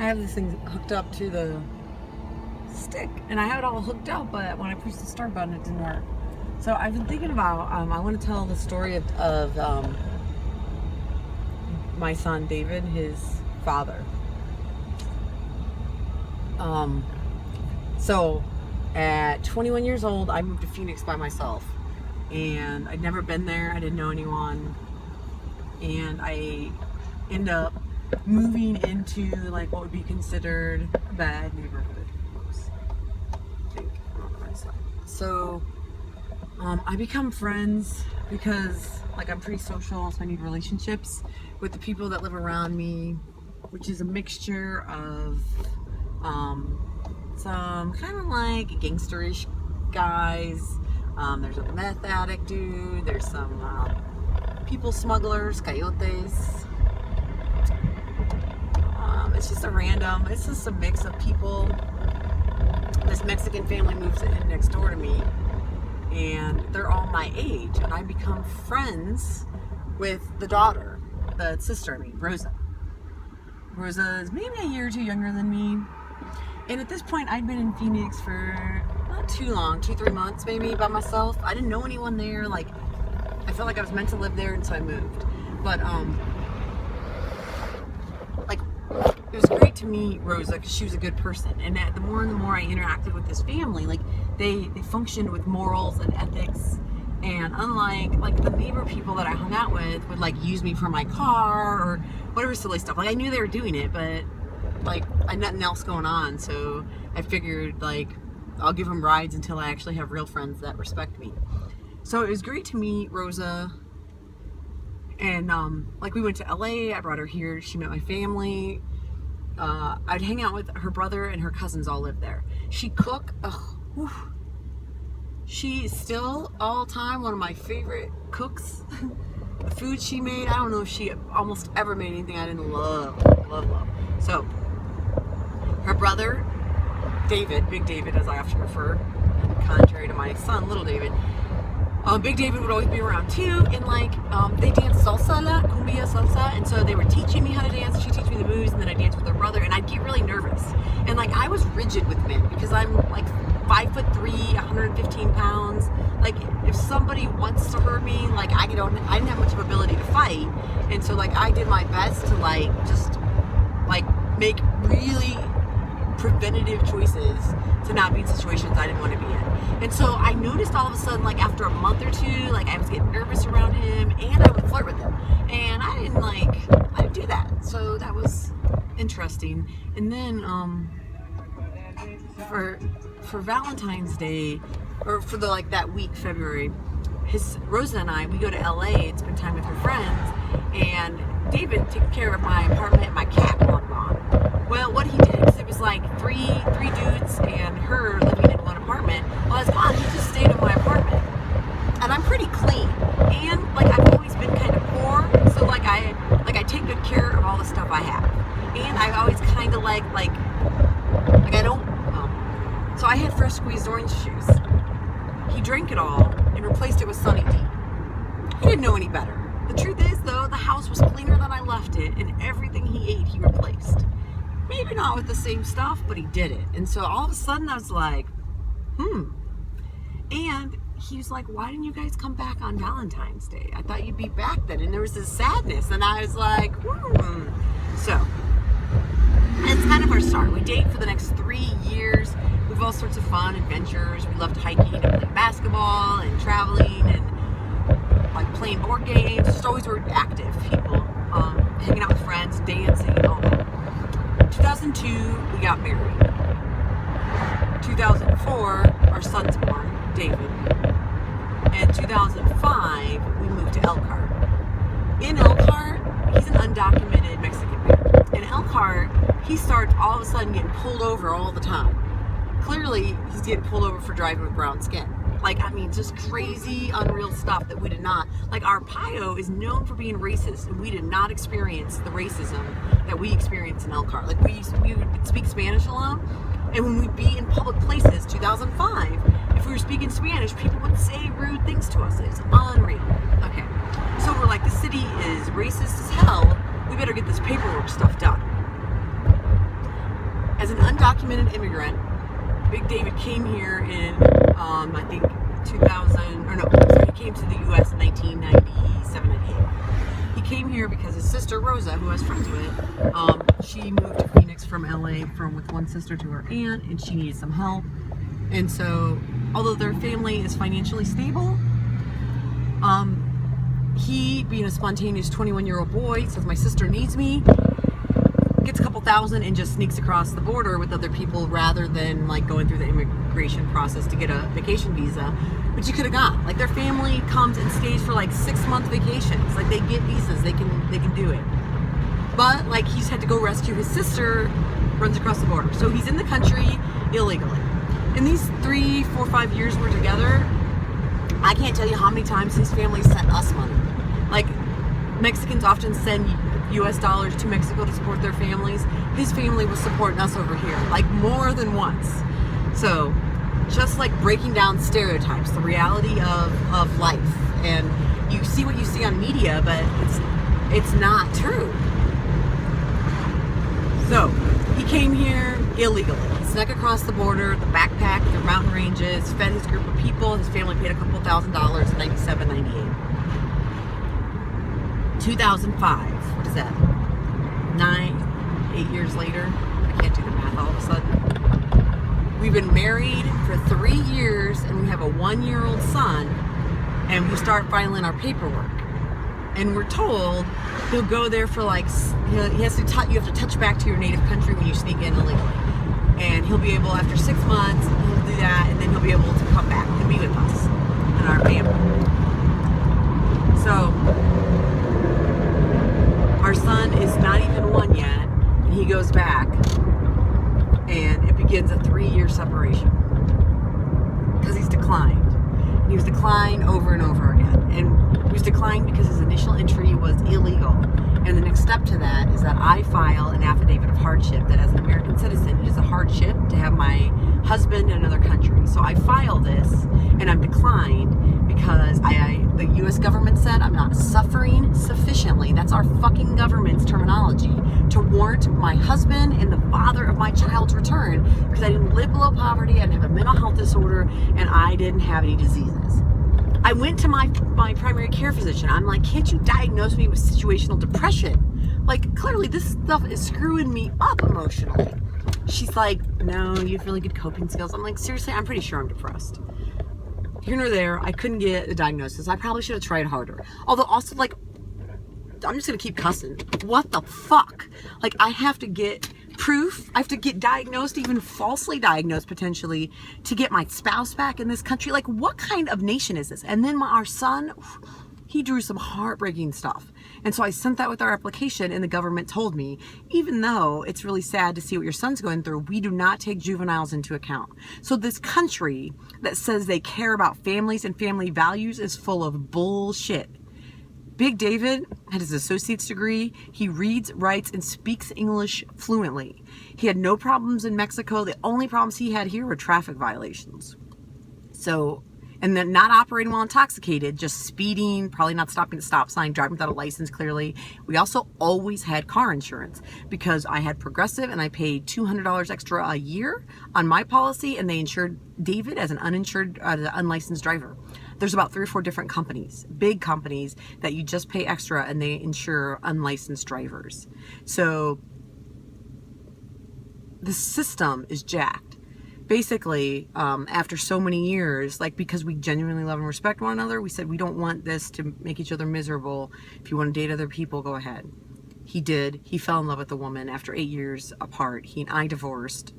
have this thing hooked up to the stick, and I have it all hooked up, but when I pushed the start button, it didn't work. So I've been thinking about, I want to tell the story of my son David, his father. So at 21 years old, I moved to Phoenix by myself, and I'd never been there. I didn't know anyone, and I ended up moving into like what would be considered a bad neighborhood. So I become friends because like I'm pretty social, so I need relationships with the people that live around me, which is a mixture of some kind of like gangsterish guys. There's a meth addict dude. There's some people smugglers, coyotes. It's just a mix of people. This Mexican family moves in next door to me, and they're all my age, and I become friends with the daughter, the sister, Rosa. Rosa is maybe a year or two younger than me, and at this point I'd been in Phoenix for not too long, 2-3 months maybe, by myself. I didn't know anyone there. Like, I felt like I was meant to live there, and so I moved. But it was great to meet Rosa because she was a good person, and the more I interacted with this family, like they functioned with morals and ethics, and unlike like the neighbor people that I hung out with would like use me for my car or whatever silly stuff. Like I knew they were doing it, but like I had nothing else going on, so I figured like I'll give them rides until I actually have real friends that respect me. So it was great to meet Rosa. And like we went to LA, I brought her here, she met my family. I'd hang out with her brother, and her cousins all live there. She cook, she's still all time one of my favorite cooks. The food she made, I don't know if she almost ever made anything I didn't love. So her brother David, Big David as I often refer, contrary to my son Little David, Big David would always be around too, and like they danced salsa, cumbia salsa, and so they were teaching me how to dance. She'd teach me the moves, and then I'd dance with her brother, and I'd get really nervous. And like I was rigid with men because I'm like 5'3", 115 pounds. Like if somebody wants to hurt me, like I didn't have much of ability to fight, and so like I did my best to like just like make really preventative choices to not be in situations I didn't want to be in. And so I noticed all of a sudden, like after a month or two, like I was getting nervous around him, and I would flirt with him, and I didn't do that. So that was interesting. And then for Valentine's Day, or for the like that week, February, Rosa and we go to LA and spend time with her friends, and David took care of my apartment, my cat while I'm gone. Well, what he did is it was like three dudes and her living in one apartment. While I was gone, he just stayed in my apartment. And I'm pretty clean. And like I've always been kind of poor, so like I take good care of all the stuff I have. And I always kind of like I don't. So I had fresh squeezed orange juice. He drank it all and replaced it with Sunny D. He didn't know any better. The truth is, though, the house was cleaner than I left it, and everything he ate, he replaced. Maybe not with the same stuff, but he did it. And so all of a sudden, I was like, And he was like, why didn't you guys come back on Valentine's Day? I thought you'd be back then. And there was this sadness, and I was like, So, it's kind of our start. We date for the next 3 years. We have all sorts of fun adventures. We loved hiking and playing basketball and traveling and like playing board games. Just always were active people, hanging out with friends, dancing, all that. 2002, we got married. 2004, our son's born, David. And 2005, we moved to Elkhart. In Elkhart, he's an undocumented Mexican man. In Elkhart, he starts all of a sudden getting pulled over all the time. Clearly, he's getting pulled over for driving with brown skin. Like, I mean, just crazy, unreal stuff that we did not. Like, Arpaio is known for being racist, and we did not experience the racism that we experienced in Elkhart. Like, we would speak Spanish a lot, and when we'd be in public places, 2005, if we were speaking Spanish, people would say rude things to us. It's unreal. Okay, so we're like, this city is racist as hell. We better get this paperwork stuff done. undocumented immigrant. Big David came here in, I think, 2000, or no, sorry, he came to the U.S. in 1997, 98. He came here because his sister Rosa, who I was friends with, she moved to Phoenix from LA with one sister to her aunt, and she needed some help. And so, although their family is financially stable, he, being a spontaneous 21-year-old boy, says, my sister needs me, gets a couple thousand and just sneaks across the border with other people rather than like going through the immigration process to get a vacation visa, which you could have got. Like, their family comes and stays for like 6-month vacations. Like, they get visas, they can do it. But like, he's had to go rescue his sister, runs across the border. So he's in the country illegally. In these 3, 4, 5 years we're together, I can't tell you how many times his family sent us money. Like, Mexicans often send US dollars to Mexico to support their families. His family was supporting us over here, like, more than once. So, just like breaking down stereotypes, the reality of life. And you see what you see on media, but it's not true. So, he came here illegally. He snuck across the border, the backpack, the mountain ranges, fed his group of people. His family paid a couple $1,000s in 97, 98. 2005, what is that? 8 years later? I can't do the math all of a sudden. We've been married for 3 years, and we have a 1-year-old son, and we start filing our paperwork. And we're told he'll go there for like, you have to touch back to your native country when you sneak in illegally. And he'll be able, after 6 months, he'll do that, and then he'll be able to come back and be with us and our family. So, our son is not even 1 yet, and he goes back, and it begins a 3-year separation because he's declined. He was declined over and over again, and he was declined because his initial entry was illegal. And the next step to that is that I file an affidavit of hardship that, as an American citizen, it is a hardship to have my husband in another country. So I file this, and I'm declined because the U.S. government said I'm not suffering sufficiently. That's our fucking government's terminology, to warrant my husband and the father of my child's return, because I didn't live below poverty, I didn't have a mental health disorder, and I didn't have any diseases. I went to my primary care physician. I'm like, can't you diagnose me with situational depression? Like, clearly this stuff is screwing me up emotionally. She's like, no, you have really good coping skills. I'm like, seriously, I'm pretty sure I'm depressed. Here nor there, I couldn't get a diagnosis. I probably should have tried harder. Although also, like, I'm just gonna keep cussing. What the fuck? Like, I have to get proof. I have to get diagnosed, even falsely diagnosed potentially, to get my spouse back in this country. Like, what kind of nation is this? And then our son, he drew some heartbreaking stuff. And so I sent that with our application, and the government told me, even though it's really sad to see what your son's going through, we do not take juveniles into account. So this country that says they care about families and family values is full of bullshit. Big David had his associate's degree. He reads, writes, and speaks English fluently. He had no problems in Mexico. The only problems he had here were traffic violations. So, and then not operating while intoxicated, just speeding, probably not stopping at the stop sign, driving without a license, clearly. We also always had car insurance because I had Progressive, and I paid $200 extra a year on my policy, and they insured David as an unlicensed driver. There's about 3 or 4 different companies, big companies, that you just pay extra and they insure unlicensed drivers. So the system is jacked. Basically, after so many years, like, because we genuinely love and respect one another, we said we don't want this to make each other miserable. If you want to date other people, go ahead. He did. He fell in love with the woman after 8 years apart. He and I divorced.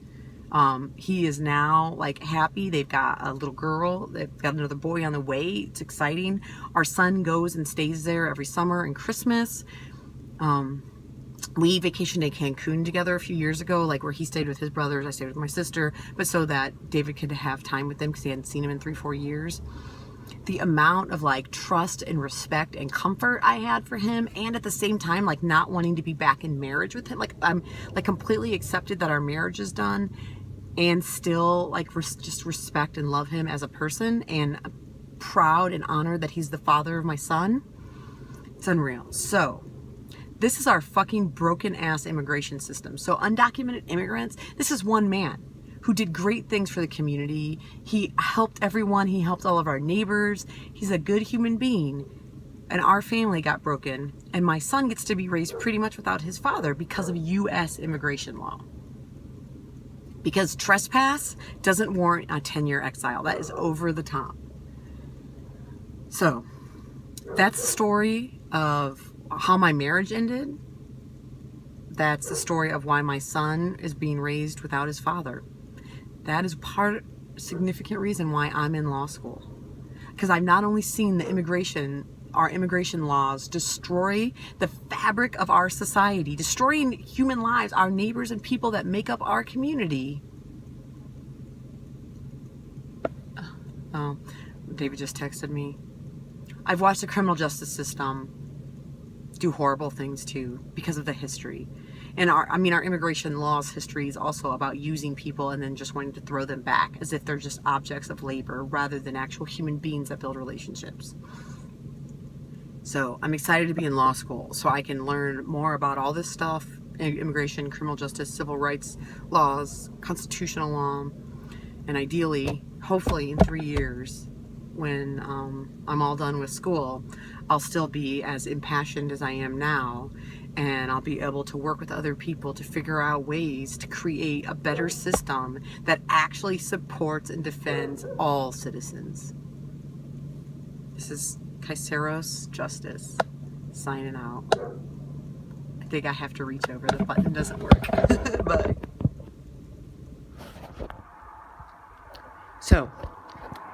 He is now, like, happy. They've got a little girl. They've got another boy on the way. It's exciting. Our son goes and stays there every summer and Christmas. We vacationed in Cancun together a few years ago, like, where he stayed with his brothers, I stayed with my sister, but so that David could have time with them because he hadn't seen him in 3 or 4 years. The amount of, like, trust and respect and comfort I had for him, and at the same time, like, not wanting to be back in marriage with him. Like, I'm, like, completely accepted that our marriage is done, and still, like, just respect and love him as a person, and proud and honored that he's the father of my son. It's unreal. So This is our fucking broken ass immigration system. So undocumented immigrants, this is one man who did great things for the community. He helped everyone. He helped all of our neighbors. He's a good human being. And our family got broken. And my son gets to be raised pretty much without his father because of U.S. immigration law. Because trespass doesn't warrant a 10-year exile. That is over the top. So that's the story of how my marriage ended. That's the story of why my son is being raised without his father. That is significant reason why I'm in law school. Because I've not only seen our immigration laws destroy the fabric of our society, destroying human lives, our neighbors and people that make up our community. Oh, David just texted me. I've watched the criminal justice system do horrible things too because of the history. And our immigration laws history is also about using people and then just wanting to throw them back as if they're just objects of labor rather than actual human beings that build relationships. So I'm excited to be in law school so I can learn more about all this stuff, immigration, criminal justice, civil rights laws, constitutional law, and ideally, hopefully in 3 years, when I'm all done with school, I'll still be as impassioned as I am now, and I'll be able to work with other people to figure out ways to create a better system that actually supports and defends all citizens. This is Kaiseros Justice signing out. I think I have to reach over. The button doesn't work. Bye. So,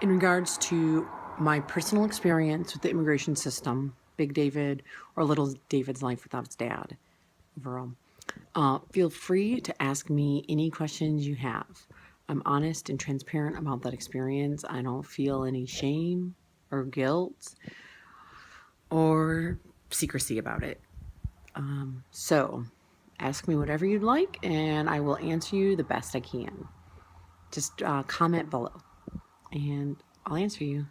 in regards to my personal experience with the immigration system, Big David or Little David's life without his dad, overall, feel free to ask me any questions you have. I'm honest and transparent about that experience. I don't feel any shame or guilt or secrecy about it. So, ask me whatever you'd like, and I will answer you the best I can. Just comment below, and I'll answer you.